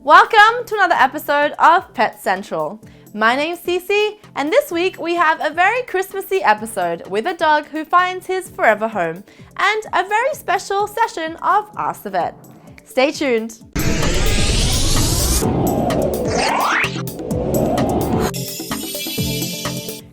Welcome to another episode of Pet Central. My name's Cece, and this week we have a very Christmassy episode with a dog who finds his forever home and a very special session of Ask the Vet. Stay tuned.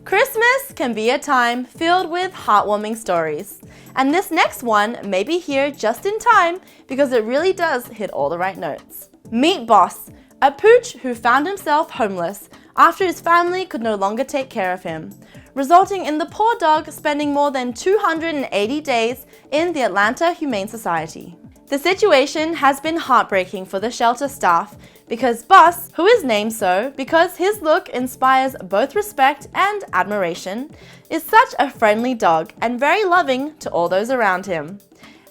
Christmas can be a time filled with heartwarming stories, and this next one may be here just in time because it really does hit all the right notes. Meet Boss, a pooch who found himself homeless after his family could no longer take care of him, resulting in the poor dog spending more than 280 days in the Atlanta Humane Society. The situation has been heartbreaking for the shelter staff because Boss, who is named so because his look inspires both respect and admiration, is such a friendly dog and very loving to all those around him.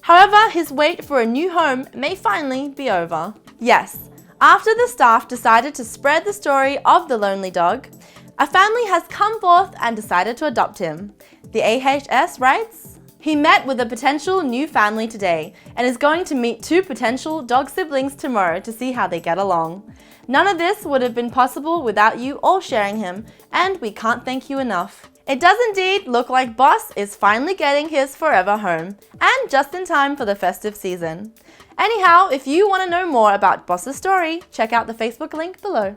However, his wait for a new home may finally be over. Yes, after the staff decided to spread the story of the lonely dog, a family has come forth and decided to adopt him. The AHS writes, "He met with a potential new family today and is going to meet two potential dog siblings tomorrow to see how they get along. None of this would have been possible without you all sharing him, and we can't thank you enough." It does indeed look like Boss is finally getting his forever home, and just in time for the festive season. Anyhow, if you want to know more about Boss's story, check out the Facebook link below.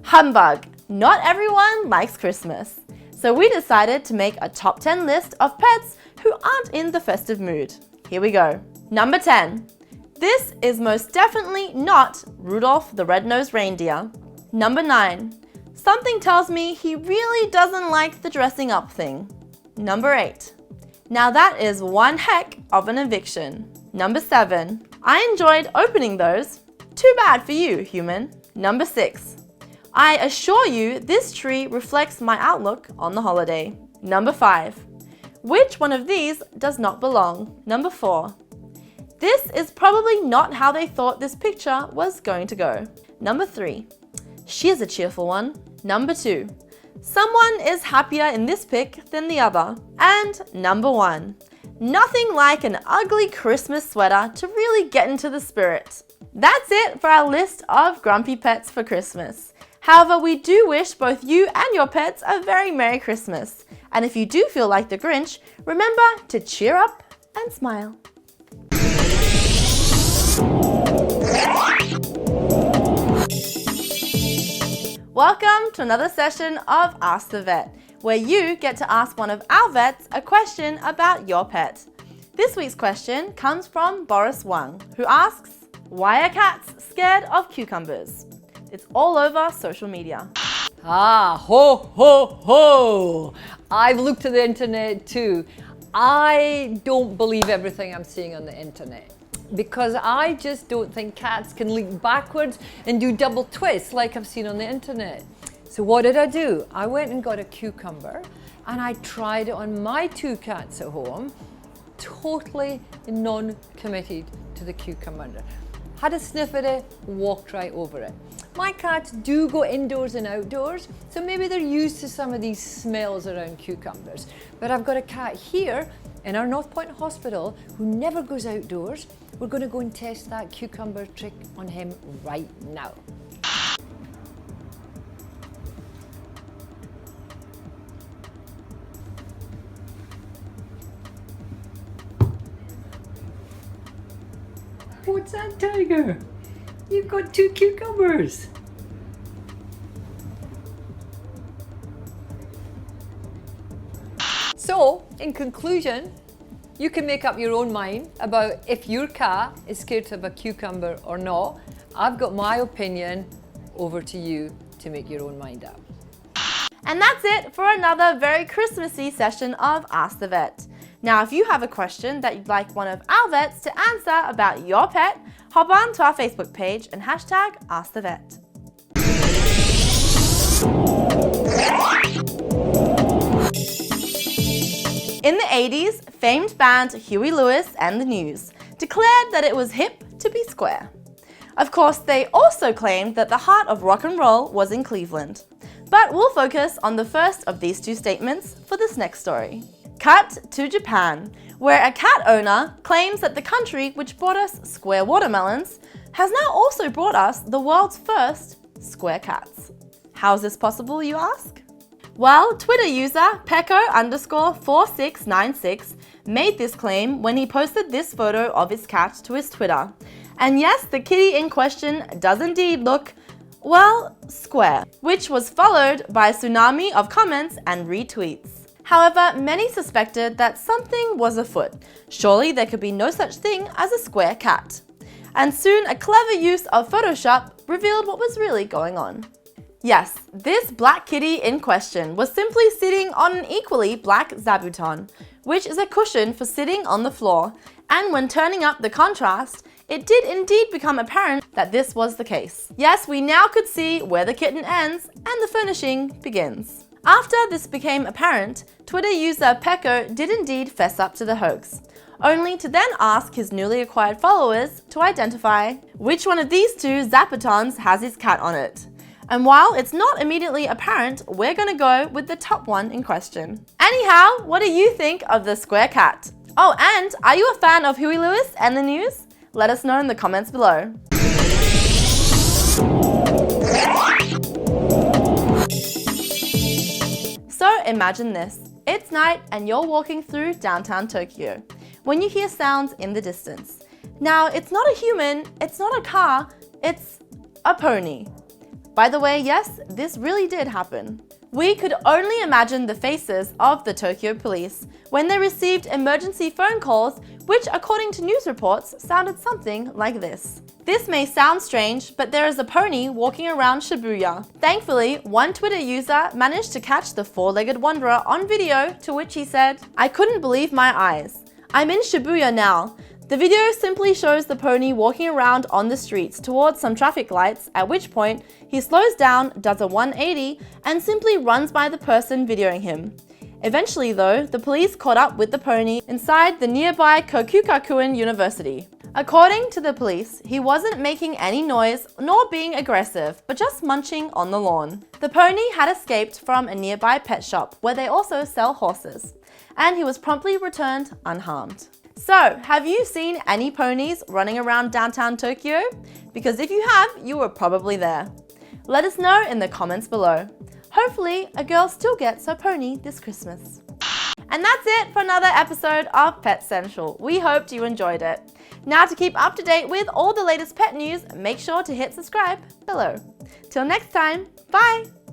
Humbug! Not everyone likes Christmas. So we decided to make a top 10 list of pets who aren't in the festive mood. Here we go. Number 10. This is most definitely not Rudolph the Red-Nosed Reindeer. Number 9. Something tells me he really doesn't like the dressing up thing. Number 8. Now that is one heck of an eviction. Number 7. I enjoyed opening those. Too bad for you, human. Number 6. I assure you this tree reflects my outlook on the holiday. Number 5. Which one of these does not belong? Number 4. This is probably not how they thought this picture was going to go. Number 3. She is a cheerful one. Number 2. Someone is happier in this pic than the other. And number 1. Nothing like an ugly Christmas sweater to really get into the spirit. That's it for our list of grumpy pets for Christmas. However, we do wish both you and your pets a very Merry Christmas. And if you do feel like the Grinch, remember to cheer up and smile. Welcome to another session of Ask the Vet, where you get to ask one of our vets a question about your pet. This week's question comes from Boris Wang, who asks, "Why are cats scared of cucumbers?" It's all over social media. Ho, ho, ho! I've looked at the internet too. I don't believe everything I'm seeing on the internet because I just don't think cats can leap backwards and do double twists like I've seen on the internet. So what did I do? I went and got a cucumber and I tried it on my two cats at home, totally non-committed to the cucumber. Had a sniff at it, walked right over it. My cats do go indoors and outdoors, so maybe they're used to some of these smells around cucumbers. But I've got a cat here in our North Point Hospital who never goes outdoors. We're going to go and test that cucumber trick on him right now. What's that, Tiger? You've got two cucumbers. So, in conclusion, you can make up your own mind about if your cat is scared of a cucumber or not. I've got my opinion. Over to you to make your own mind up. And that's it for another very Christmassy session of Ask the Vet. Now, if you have a question that you'd like one of our vets to answer about your pet, hop on to our Facebook page and hashtag AskTheVet. In the 80s, famed band Huey Lewis and the News declared that it was hip to be square. Of course, they also claimed that the heart of rock and roll was in Cleveland. But we'll focus on the first of these two statements for this next story. Cut to Japan, where a cat owner claims that the country which brought us square watermelons has now also brought us the world's first square cats. How is this possible, you ask? Well, Twitter user Pecco_4696 made this claim when he posted this photo of his cat to his Twitter. And yes, the kitty in question does indeed look, well, square, which was followed by a tsunami of comments and retweets. However, many suspected that something was afoot. Surely there could be no such thing as a square cat. And soon a clever use of Photoshop revealed what was really going on. Yes, this black kitty in question was simply sitting on an equally black zabuton, which is a cushion for sitting on the floor, and when turning up the contrast, it did indeed become apparent that this was the case. Yes, we now could see where the kitten ends and the furnishing begins. After this became apparent, Twitter user Pecco did indeed fess up to the hoax, only to then ask his newly acquired followers to identify which one of these two Zapatons has his cat on it. And while it's not immediately apparent, we're gonna go with the top one in question. Anyhow, what do you think of the square cat? Oh, and are you a fan of Huey Lewis and the news? Let us know in the comments below. So imagine this. It's night and you're walking through downtown Tokyo when you hear sounds in the distance. Now, it's not a human, it's not a car, it's a pony. By the way, yes, this really did happen. We could only imagine the faces of the Tokyo police when they received emergency phone calls, which according to news reports sounded something like this. This may sound strange, but there is a pony walking around Shibuya. Thankfully, one Twitter user managed to catch the four-legged wanderer on video, to which he said, "I couldn't believe my eyes. I'm in Shibuya now." The video simply shows the pony walking around on the streets towards some traffic lights, at which point he slows down, does a 180, and simply runs by the person videoing him. Eventually though, the police caught up with the pony inside the nearby Kokukakuen University. According to the police, he wasn't making any noise nor being aggressive, but just munching on the lawn. The pony had escaped from a nearby pet shop where they also sell horses, and he was promptly returned unharmed. So, have you seen any ponies running around downtown Tokyo? Because if you have, you were probably there. Let us know in the comments below. Hopefully, a girl still gets her pony this Christmas. And that's it for another episode of Pet Central. We hoped you enjoyed it. Now to keep up to date with all the latest pet news, make sure to hit subscribe below. Till next time, bye!